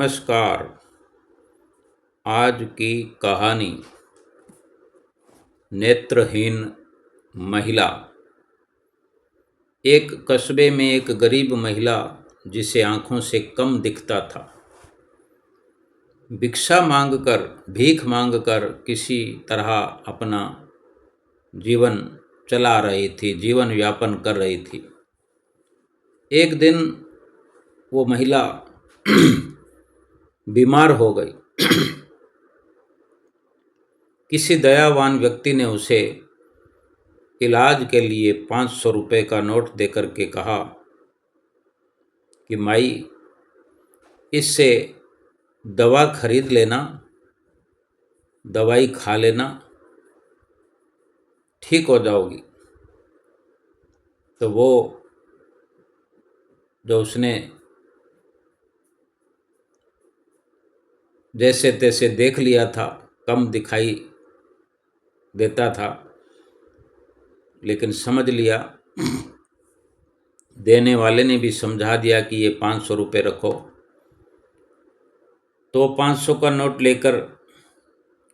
नमस्कार। आज की कहानी नेत्रहीन महिला। एक कस्बे में एक गरीब महिला जिसे आंखों से कम दिखता था, भीख मांगकर किसी तरह अपना जीवन चला रही थी, जीवन यापन कर रही थी। एक दिन वो महिला बीमार हो गई। किसी दयावान व्यक्ति ने उसे इलाज के लिए 500 रुपये का नोट देकर के कहा कि माई, इससे दवा खरीद लेना, दवाई खा लेना, ठीक हो जाओगी। तो वो जो उसने जैसे तैसे देख लिया था, कम दिखाई देता था, लेकिन समझ लिया, देने वाले ने भी समझा दिया कि ये 500 रुपये रखो। तो 500 का नोट लेकर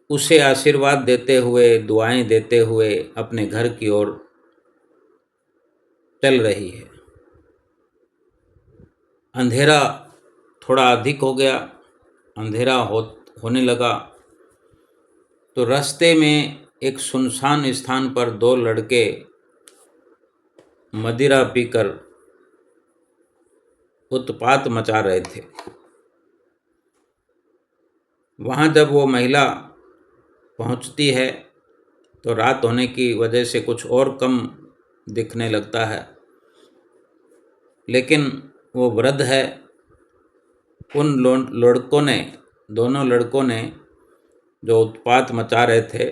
उसे आशीर्वाद देते हुए, दुआएं देते हुए अपने घर की ओर चल रही है। अंधेरा थोड़ा अधिक हो गया, अंधेरा होने लगा। तो रास्ते में एक सुनसान स्थान पर दो लड़के मदिरा पीकर उत्पात मचा रहे थे। वहाँ जब वो महिला पहुँचती है तो रात होने की वजह से कुछ और कम दिखने लगता है, लेकिन वो वृद्ध है। उन दोनों लड़कों ने जो उत्पात मचा रहे थे,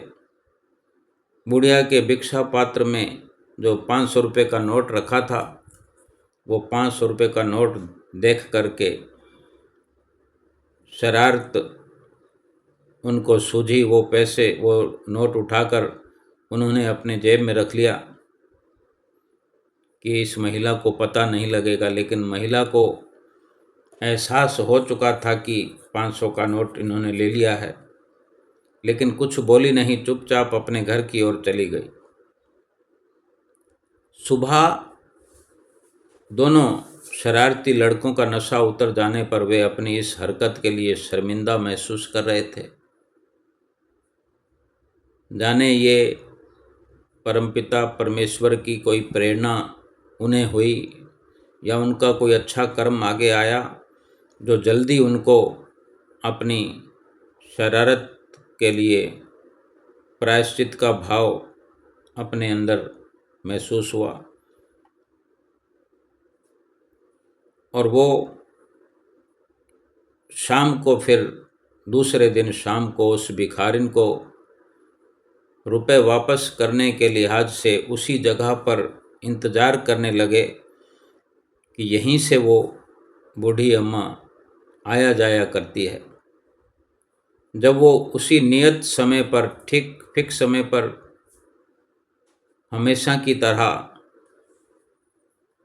बुढ़िया के भिक्षा पात्र में जो 500 रुपये का नोट रखा था, वो 500 रुपये का नोट देख करके शरारत उनको सूझी। वो नोट उठाकर उन्होंने अपने जेब में रख लिया कि इस महिला को पता नहीं लगेगा। लेकिन महिला को एहसास हो चुका था कि 500 का नोट इन्होंने ले लिया है, लेकिन कुछ बोली नहीं, चुपचाप अपने घर की ओर चली गई। सुबह दोनों शरारती लड़कों का नशा उतर जाने पर वे अपनी इस हरकत के लिए शर्मिंदा महसूस कर रहे थे। जाने ये परमपिता परमेश्वर की कोई प्रेरणा उन्हें हुई या उनका कोई अच्छा कर्म आगे आया जो जल्दी उनको अपनी शरारत के लिए प्रायश्चित का भाव अपने अंदर महसूस हुआ। और वो दूसरे दिन शाम को उस भिखारिन को रुपए वापस करने के लिहाज से उसी जगह पर इंतज़ार करने लगे कि यहीं से वो बूढ़ी अम्मा आया जाया करती है। जब वो उसी नियत समय पर, ठीक फिक्स समय पर, हमेशा की तरह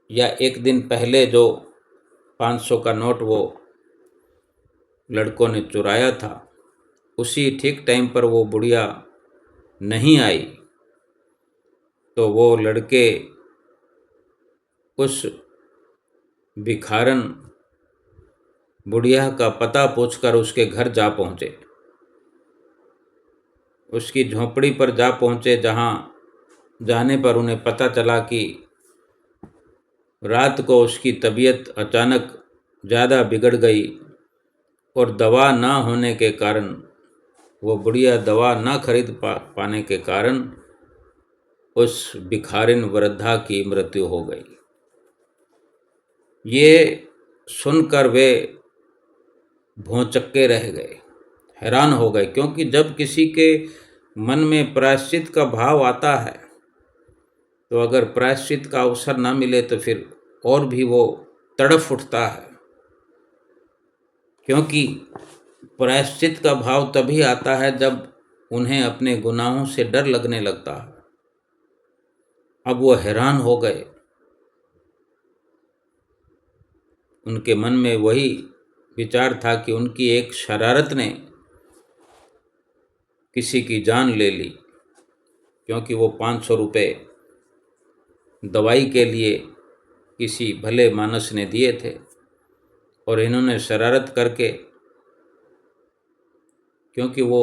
या एक दिन पहले जो 500 का नोट वो लड़कों ने चुराया था, उसी ठीक टाइम पर वो बुढ़िया नहीं आई, तो वो लड़के उस भिखारन बुढ़िया का पता पूछकर उसके घर जा पहुँचे। उसकी झोंपड़ी पर जा पहुँचे, जहाँ जाने पर उन्हें पता चला कि रात को उसकी तबीयत अचानक ज़्यादा बिगड़ गई और दवा ना होने के कारण, वो बुढ़िया दवा ना खरीद पाने के कारण उस भिखारिन वृद्धा की मृत्यु हो गई। ये सुनकर वे भौंचक्के रह गए, हैरान हो गए, क्योंकि जब किसी के मन में प्रायश्चित का भाव आता है तो अगर प्रायश्चित का अवसर ना मिले तो फिर और भी वो तड़फ उठता है, क्योंकि प्रायश्चित का भाव तभी आता है जब उन्हें अपने गुनाहों से डर लगने लगता है। अब वो हैरान हो गए, उनके मन में वही विचार था कि उनकी एक शरारत ने किसी की जान ले ली, क्योंकि वो 500 रुपये दवाई के लिए किसी भले मानस ने दिए थे और इन्होंने शरारत करके, क्योंकि वो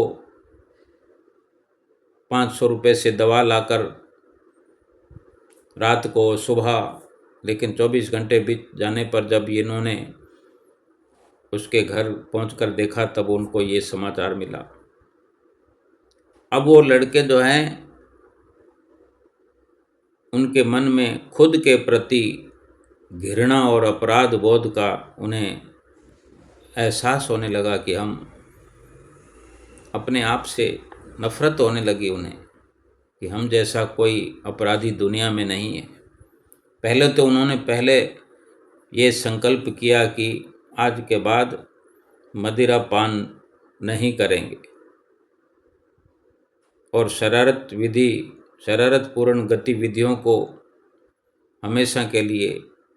500 रुपये से दवा लाकर रात को सुबह, लेकिन 24 घंटे बीत जाने पर जब इन्होंने उसके घर पहुंचकर देखा तब उनको ये समाचार मिला। अब वो लड़के जो हैं उनके मन में खुद के प्रति घृणा और अपराध बोध का उन्हें एहसास होने लगा कि हम अपने आप से नफ़रत होने लगी उन्हें कि हम जैसा कोई अपराधी दुनिया में नहीं है। पहले तो उन्होंने ये संकल्प किया कि आज के बाद मदिरा पान नहीं करेंगे और शरारतपूर्ण गतिविधियों को हमेशा के लिए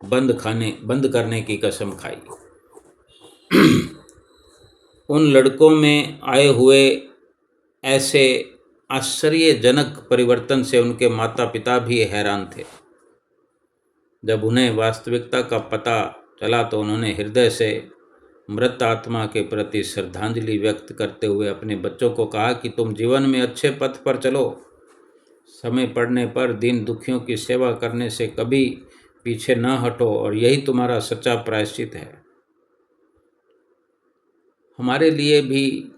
बंद करने की कसम खाई। उन लड़कों में आए हुए ऐसे आश्चर्यजनक परिवर्तन से उनके माता पिता भी हैरान थे। जब उन्हें वास्तविकता का पता चला तो उन्होंने हृदय से मृत आत्मा के प्रति श्रद्धांजलि व्यक्त करते हुए अपने बच्चों को कहा कि तुम जीवन में अच्छे पथ पर चलो, समय पड़ने पर दीन दुखियों की सेवा करने से कभी पीछे न हटो और यही तुम्हारा सच्चा प्रायश्चित है। हमारे लिए भी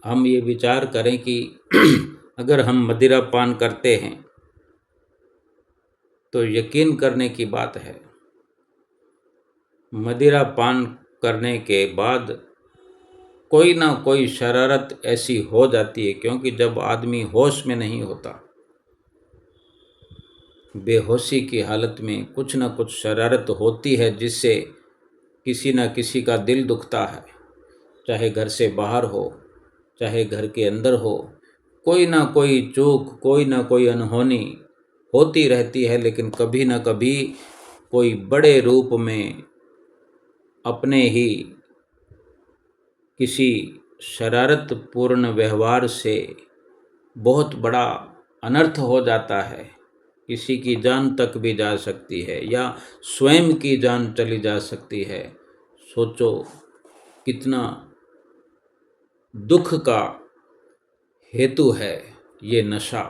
हम ये विचार करें कि अगर हम मदिरा पान करते हैं तो यकीन करने की बात है, मदिरा पान करने के बाद कोई ना कोई शरारत ऐसी हो जाती है, क्योंकि जब आदमी होश में नहीं होता, बेहोशी की हालत में कुछ ना कुछ शरारत होती है जिससे किसी न किसी का दिल दुखता है। चाहे घर से बाहर हो, चाहे घर के अंदर हो, कोई ना कोई चूक, कोई ना कोई अनहोनी होती रहती है, लेकिन कभी ना कभी कोई बड़े रूप में अपने ही किसी शरारतपूर्ण व्यवहार से बहुत बड़ा अनर्थ हो जाता है। किसी की जान तक भी जा सकती है या स्वयं की जान चली जा सकती है। सोचो कितना दुख का हेतु है ये नशा,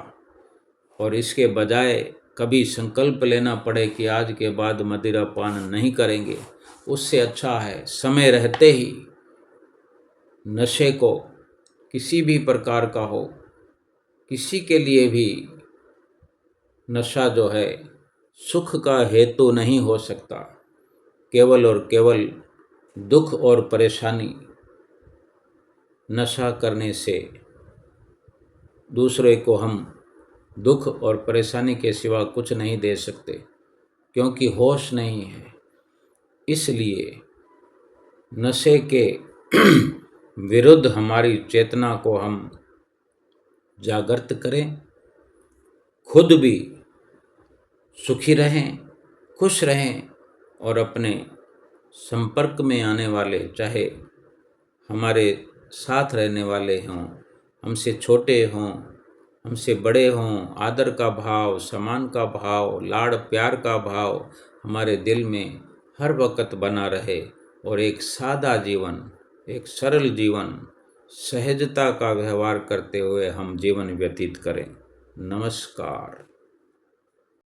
और इसके बजाय कभी संकल्प लेना पड़े कि आज के बाद मदिरा पान नहीं करेंगे, उससे अच्छा है समय रहते ही नशे को, किसी भी प्रकार का हो, किसी के लिए भी नशा जो है सुख का हेतु नहीं हो सकता। केवल और केवल दुख और परेशानी। नशा करने से दूसरे को हम दुख और परेशानी के सिवा कुछ नहीं दे सकते, क्योंकि होश नहीं है। इसलिए नशे के विरुद्ध हमारी चेतना को हम जागृत करें, खुद भी सुखी रहें, खुश रहें और अपने संपर्क में आने वाले, चाहे हमारे साथ रहने वाले हों, हमसे छोटे हों, हमसे बड़े हों, आदर का भाव, सम्मान का भाव, लाड़ प्यार का भाव हमारे दिल में हर वक्त बना रहे और एक सादा जीवन, एक सरल जीवन, सहजता का व्यवहार करते हुए हम जीवन व्यतीत करें। नमस्कार।